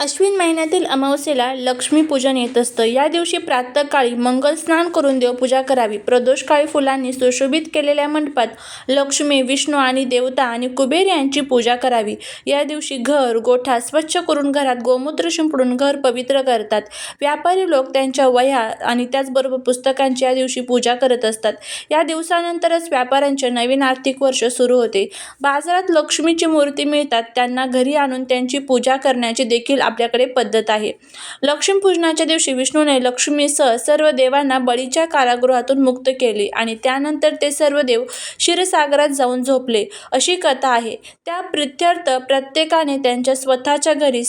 अश्विन महिन्यातील अमावस्येला लक्ष्मीपूजन येत असतं. या दिवशी प्रातःकाळी मंगल स्नान करून देवपूजा करावी. प्रदोषकाळी फुलांनी सुशोभित केलेल्या मंडपात लक्ष्मी, विष्णू आणि देवता आणि कुबेर यांची पूजा करावी. या दिवशी घर, गोठा स्वच्छ करून घरात गोमूत्र शिंपडून घर पवित्र करतात. व्यापारी लोक त्यांच्या वह्या आणि त्याचबरोबर पुस्तकांची या दिवशी पूजा करत असतात. या दिवसानंतरच व्यापाऱ्यांचे नवीन आर्थिक वर्ष सुरू होते. बाजारात लक्ष्मीची मूर्ती मिळतात, त्यांना घरी आणून त्यांची पूजा करण्याची देखील आपल्याकडे पद्धत आहे. लक्ष्मीपूजनाच्या दिवशी विष्णूने लक्ष्मीसह सर्व देवांना बळीच्या कारागृहातून मुक्त केले आणि त्यानंतर ते सर्व देव क्षीरसागरात जाऊन झोपले, अशी कथा आहे. त्या प्रित्यर्थ प्रत्येकाने त्यांच्या स्वतःच्या घरी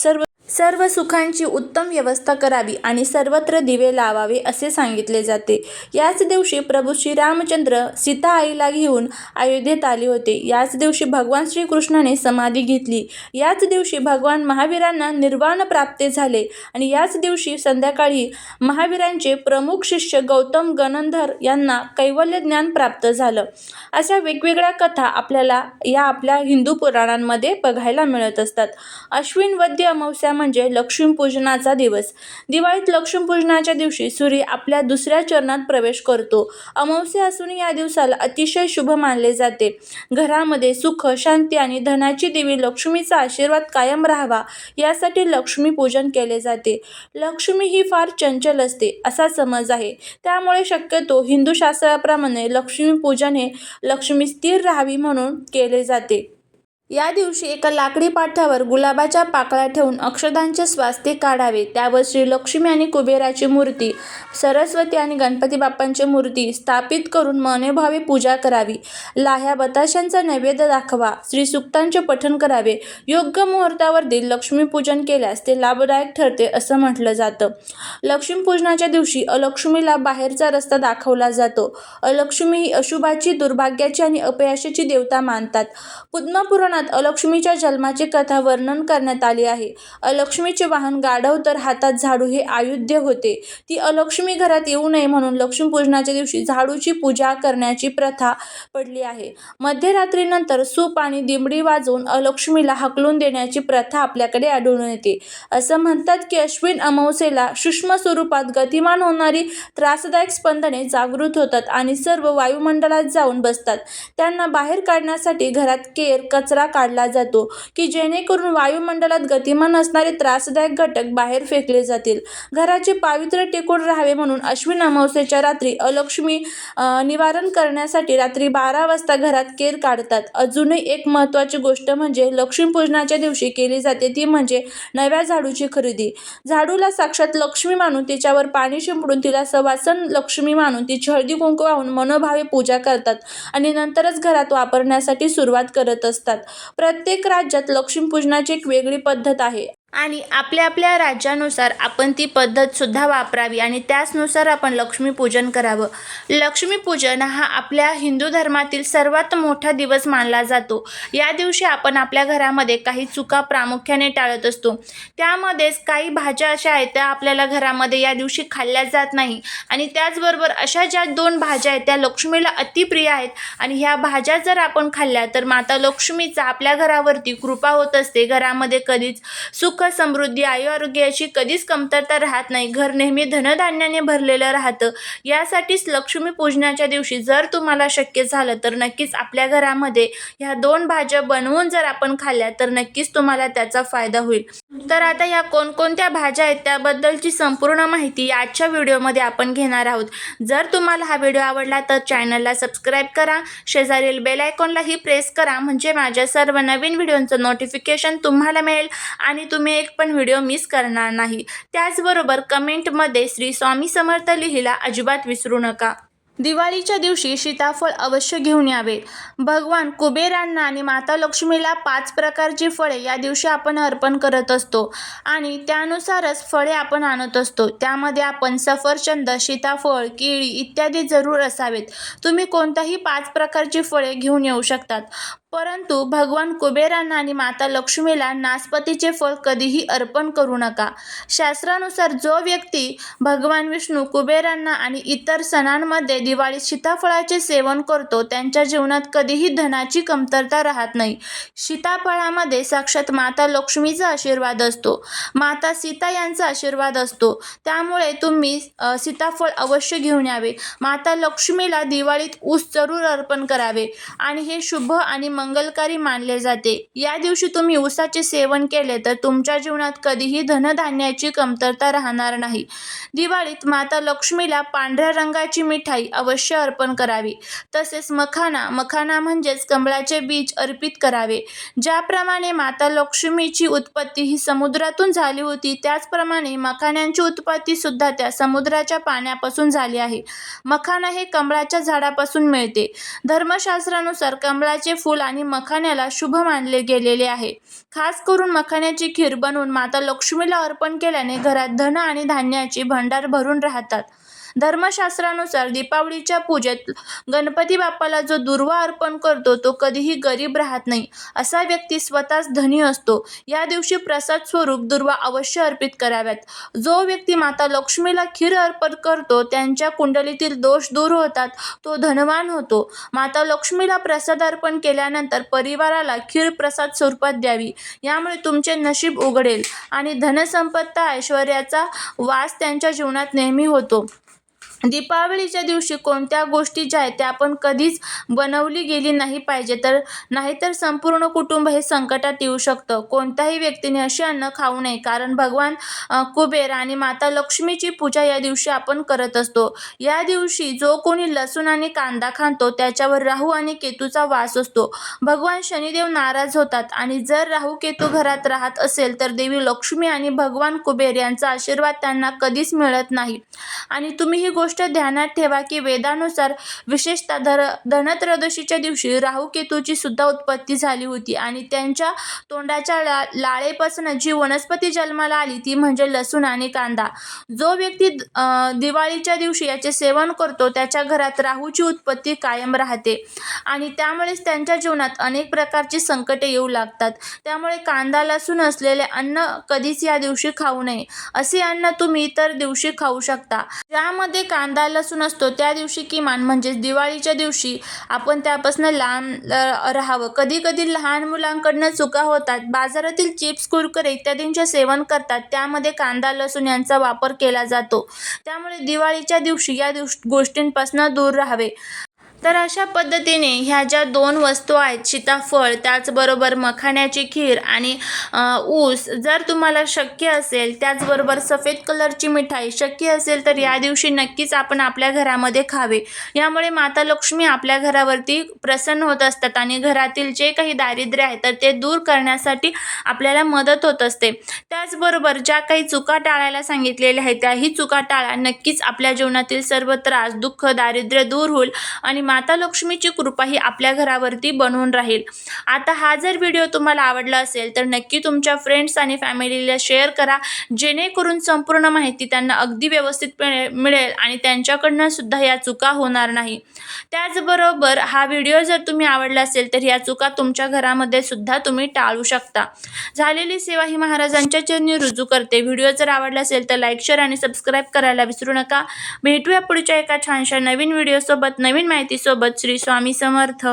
सर्व सुखांची उत्तम व्यवस्था करावी आणि सर्वत्र दिवे लावावे असे सांगितले जाते. याच दिवशी प्रभू श्रीरामचंद्र सीता आईला घेऊन अयोध्येत आले होते. याच दिवशी भगवान श्रीकृष्णाने समाधी घेतली. याच दिवशी भगवान महावीरांना निर्वाण प्राप्ती झाले आणि याच दिवशी संध्याकाळी महावीरांचे प्रमुख शिष्य गौतम गणधर यांना कैवल्य ज्ञान प्राप्त झालं. अशा वेगवेगळ्या कथा आपल्याला आपल्या हिंदू पुराणांमध्ये बघायला मिळत असतात. अश्विन वद्य अमावस्या म्हणजे लक्ष्मीपूजनाचा दिवस. दिवाळीत लक्ष्मीपूजनाच्या दिवशी सूर्य आपल्या दुसऱ्या चरणात प्रवेश करतो. अमावस्या असून या दिवसाला अतिशय शुभ मानले जाते. घरामध्ये सुख, शांती आणि धनाची देवी लक्ष्मीचा आशीर्वाद कायम राहावा यासाठी लक्ष्मीपूजन केले जाते. लक्ष्मी ही फार चंचल असते असा समज आहे. त्यामुळे शक्यतो हिंदू शास्त्राप्रमाणे लक्ष्मीपूजन हे लक्ष्मी स्थिर राहावी म्हणून केले जाते. या दिवशी एका लाकडी पाटावर गुलाबाच्या पाकळ्या ठेवून अक्षतांचे स्वास्तिक काढावे. त्यावर श्री लक्ष्मी आणि कुबेराची मूर्ती, सरस्वती आणि गणपती बाप्पांची मूर्ती स्थापित करून मनोभावे पूजा करावी. लाह्या बताशांचा नैवेद्य दाखवा. श्रीसूक्तांचे पठण करावे. योग्य मुहूर्तावर लक्ष्मीपूजन केल्यास ते लाभदायक ठरते असं म्हटलं जातं. लक्ष्मीपूजनाच्या दिवशी अलक्ष्मीला बाहेरचा रस्ता दाखवला जातो. अलक्ष्मी ही अशुभाची, दुर्भाग्याची आणि अपयशाची देवता मानतात. पद्मपुराणात अलक्ष्मीच्या जन्माची कथा वर्णन करण्यात आली आहे. अलक्ष्मीचे वाहन गाढव तर हातात झाडू हे आयुध होते. ती अलक्ष्मी घरात येऊ नये म्हणून लक्ष्मीपूजनाच्या दिवशी झाडूची पूजा करण्याची प्रथा पडली आहे. मध्यरात्रीनंतर सूप आणि दिमडी वाजवून अलक्ष्मीला हाकलून देण्याची प्रथा आपल्याकडे आढळून येते. असं म्हणतात की अश्विन अमावस्येला सूक्ष्म स्वरूपात गतिमान होणारी त्रासदायक स्पंदने जागृत होतात आणि सर्व वायुमंडळात जाऊन बसतात. त्यांना बाहेर काढण्यासाठी घरात केर, कचरा काढला जातो की जेणेकरून वायुमंडळात गतिमान असणारे त्रासदायक घटक बाहेर फेकले जातील. घराचे पावित्र्य टिकून राहावे म्हणून अश्विन अमावस्येच्या रात्री अलक्ष्मी निवारण करण्यासाठी रात्री 12 वाजता घरात केर काढतात. अजूनही एक महत्त्वाची गोष्ट म्हणजे लक्ष्मीपूजनाच्या दिवशी केली जाते ती म्हणजे नव्या झाडूची खरेदी. झाडूला साक्षात लक्ष्मी मानून तिच्यावर पाणी शिंपडून तिला सवासन लक्ष्मी मानून तिची हळदी कुंकू वाहून मनोभावे पूजा करतात आणि नंतरच घरात वापरण्यासाठी सुरुवात करत असतात. प्रत्येक राज्यात लक्ष्मीपूजनाची एक वेगळी पद्धत आहे आणि आपल्या आपल्या राज्यानुसार आपण ती पद्धत सुद्धा वापरावी आणि त्याचनुसार आपण लक्ष्मीपूजन करावं. लक्ष्मीपूजन हा आपल्या हिंदू धर्मातील सर्वात मोठा दिवस मानला जातो. या दिवशी आपण आपल्या घरामध्ये काही चुका प्रामुख्याने टाळत असतो. त्यामध्येच काही भाज्या अशा आहेत त्या आपल्याला घरामध्ये या दिवशी खाल्ल्या जात नाही आणि त्याचबरोबर अशा ज्या 2 भाज्या आहेत त्या लक्ष्मीला अतिप्रिय आहेत आणि ह्या भाज्या जर आपण खाल्ल्या तर माता लक्ष्मीचा आपल्या घरावरती कृपा होत असते. घरामध्ये कधीच सुख, समृद्धी, आरोग्याची कधीच कमतरता राहत नाही. घर नेहमी धनधान्याने भरलेलं राहतं. यासाठीच लक्ष्मीपूजनाच्या दिवशी जर तुम्हाला शक्य झालं तर नक्कीच आपल्या घरामध्ये ह्या 2 भाज्या बनवून जर आपण खाल्ल्या तर नक्कीच तुम्हाला त्याचा फायदा होईल. तर आता ह्या कोणकोणत्या भाज्या आहेत त्याबद्दलची संपूर्ण माहिती आजच्या व्हिडिओमध्ये आपण घेणार आहोत. जर तुम्हाला हा व्हिडिओ आवडला तर चॅनलला सबस्क्राईब करा, शेजारील बेल आयकॉनलाही प्रेस करा म्हणजे माझ्या सर्व नवीन व्हिडिओंचं नोटिफिकेशन तुम्हाला मिळेल आणि तुम्ही एक पण व्हिडिओ मिस करणार नाही. त्याचबरोबर कमेंटमध्ये श्री स्वामी समर्थ लिहायला अजिबात विसरू नका. दिवाळीच्या दिवशी सीताफळ अवश्य घेऊन यावे. भगवान कुबेरांना आणि माता लक्ष्मीला 5 प्रकारची फळे या दिवशी आपण अर्पण करत असतो आणि त्यानुसारच फळे आपण आणत असतो. त्यामध्ये आपण सफरचंद, सीताफळ, केळी इत्यादी जरूर असावेत. तुम्ही कोणत्याही 5 प्रकारची फळे घेऊन येऊ शकतात. परंतु भगवान कुबेरांना आणि माता लक्ष्मीला नासपतीचे फळ कधीही अर्पण करू नका. शास्त्रानुसार जो व्यक्ती भगवान विष्णू, कुबेरांना आणि इतर सणांमध्ये दिवाळीत सीताफळाचे सेवन करतो त्यांच्या जीवनात कधीही धनाची कमतरता राहत नाही. सीताफळामध्ये साक्षात माता लक्ष्मीचा आशीर्वाद असतो, माता सीता यांचा आशीर्वाद असतो. त्यामुळे तुम्ही सीताफळ अवश्य घेऊन यावे. माता लक्ष्मीला दिवाळीत ऊस जरूर अर्पण करावे आणि हे शुभ आणि मंगलकारी मानले जाते. या दिवशी तुम्ही ऊसाचे सेवन केले तर तुमच्या जीवनात कधीही धनधान्याची कमतरता राहणार नाही. दिवाळीत माता लक्ष्मीला पांढऱ्या रंगाची मिठाई अवश्य अर्पण करावी. तसेच मखाना म्हणजेच कमळाचे बीज अर्पित करावे. ज्याप्रमाणे माता लक्ष्मीची उत्पत्ती ही समुद्रातून झाली होती त्याचप्रमाणे मखान्यांची उत्पत्ती सुद्धा त्या समुद्राच्या पाण्यापासून झाली आहे. मखाना हे कमळाच्या झाडापासून मिळते. धर्मशास्त्रानुसार कमळाचे फूल आणि मखाण्याला शुभ मानले गेलेले आहे. खास करून मखाण्याची खीर बनवून माता लक्ष्मीला अर्पण केल्याने घरात धन आणि धान्याचे भंडार भरून राहतात. धर्मशास्त्रानुसार दीपावलीच्या पूजेत गणपती बाप्पाला जो दुर्वा अर्पण करतो तो कधीही गरीब राहत नाही. असा व्यक्ती स्वतःच धनी असतो. या दिवशी प्रसाद स्वरूप दुर्वा अवश्य अर्पित कराव्यात. जो व्यक्ती माता लक्ष्मीला खीर अर्पण करतो त्यांच्या कुंडलीतील दोष दूर होतात, तो धनवान होतो. माता लक्ष्मीला प्रसाद अर्पण केल्यानंतर परिवाराला खीर प्रसाद स्वरूपात द्यावी. यामुळे तुमचे नशीब उघडेल आणि धनसंपत्ती ऐश्वर्याचा वास त्यांच्या जीवनात नेहमी होतो. दीपावलीच्या दिवशी कोणत्या गोष्टी ज्या आहेत त्या आपण कधीच बनवली गेली नाही पाहिजे, नाहीतर संपूर्ण कुटुंब हे संकटात येऊ शकतं. कोणत्याही व्यक्तीने असे अन्न खाऊ नये, कारण भगवान कुबेर आणि माता लक्ष्मीची पूजा या दिवशी आपण करत असतो. या दिवशी जो कोणी लसूण आणि कांदा खातो त्याच्यावर राहू आणि केतूचा वास असतो. भगवान शनिदेव नाराज होतात आणि जर राहू केतू घरात राहत असेल तर देवी लक्ष्मी आणि भगवान कुबेर यांचा आशीर्वाद त्यांना कधीच मिळत नाही. आणि तुम्ही ही गोष्ट ध्यानात ठेवा की वेदानुसार विशेषतः धनत्रयोदशीच्या दिवशी राहू केतूची सुद्धा उत्पत्ती झाली होती आणि त्यांच्या तोंडाच्या लाळेपासून जी वनस्पती जन्माला आली ती म्हणजे लसूण आणि कांदा. जो व्यक्ती दिवाळीच्या दिवशी याचे सेवन करतो त्याच्या घरात राहूची उत्पत्ती कायम राहते आणि त्यामुळेच त्यांच्या जीवनात अनेक प्रकारची संकटे येऊ लागतात. त्यामुळे कांदा लसूण असलेले अन्न कधीच या दिवशी खाऊ नये. असे अन्न तुम्ही इतर दिवशी खाऊ शकता. ज्यामध्ये कांदा लसूण असतो त्या दिवशी किमान म्हणजेच दिवाळीच्या दिवशी आपण त्यापासून लांब राहावं. कधी कधी लहान मुलांकडनं चुका होतात. बाजारातील चिप्स, कुरकुरे इत्यादींचे सेवन करतात, त्यामध्ये कांदा लसूण यांचा वापर केला जातो. त्यामुळे दिवाळीच्या दिवशी या गोष्टींपासून दूर राहावे. तर अशा पद्धतीने ह्या ज्या 2 वस्तू आहेत, सीताफळ त्याचबरोबर मखाण्याची खीर आणि ऊस, जर तुम्हाला शक्य असेल, त्याचबरोबर सफेद कलरची मिठाई शक्य असेल तर या दिवशी नक्कीच आपण आपल्या घरामध्ये खावे. यामुळे माता लक्ष्मी आपल्या घरावरती प्रसन्न होत असतात आणि घरातील जे काही दारिद्र्य आहे तर ते दूर करण्यासाठी आपल्याला मदत होत असते. त्याचबरोबर ज्या काही चुका टाळायला सांगितलेल्या आहेत त्याही चुका टाळा. नक्कीच आपल्या जीवनातील सर्व त्रास, दुःख, दारिद्र्य दूर होईल आणि माता लक्ष्मीची कृपा ही आपल्या घरावरती बनून राहील. आता हा जर व्हिडिओ तुम्हाला आवडला असेल तर नक्की तुमच्या फ्रेंड्स आणि फॅमिलीला शेअर करा, जेणेकरून संपूर्ण माहिती त्यांना अगदी व्यवस्थित मिळेल आणि त्यांच्याकडनं सुद्धा या चुका होणार नाही. त्याचबरोबर हा व्हिडिओ जर तुम्ही आवडला असेल तर या चुका तुमच्या घरामध्ये सुद्धा तुम्ही टाळू शकता. झालेली सेवा ही महाराजांच्या चरणी रुजू करते. व्हिडिओ जर आवडला असेल तर लाईक, शेअर आणि सबस्क्राईब करायला विसरू नका. भेटूया पुढच्या एका छानशा नवीन व्हिडिओसोबत, नवीन माहिती सोबत. श्री स्वामी समर्थ.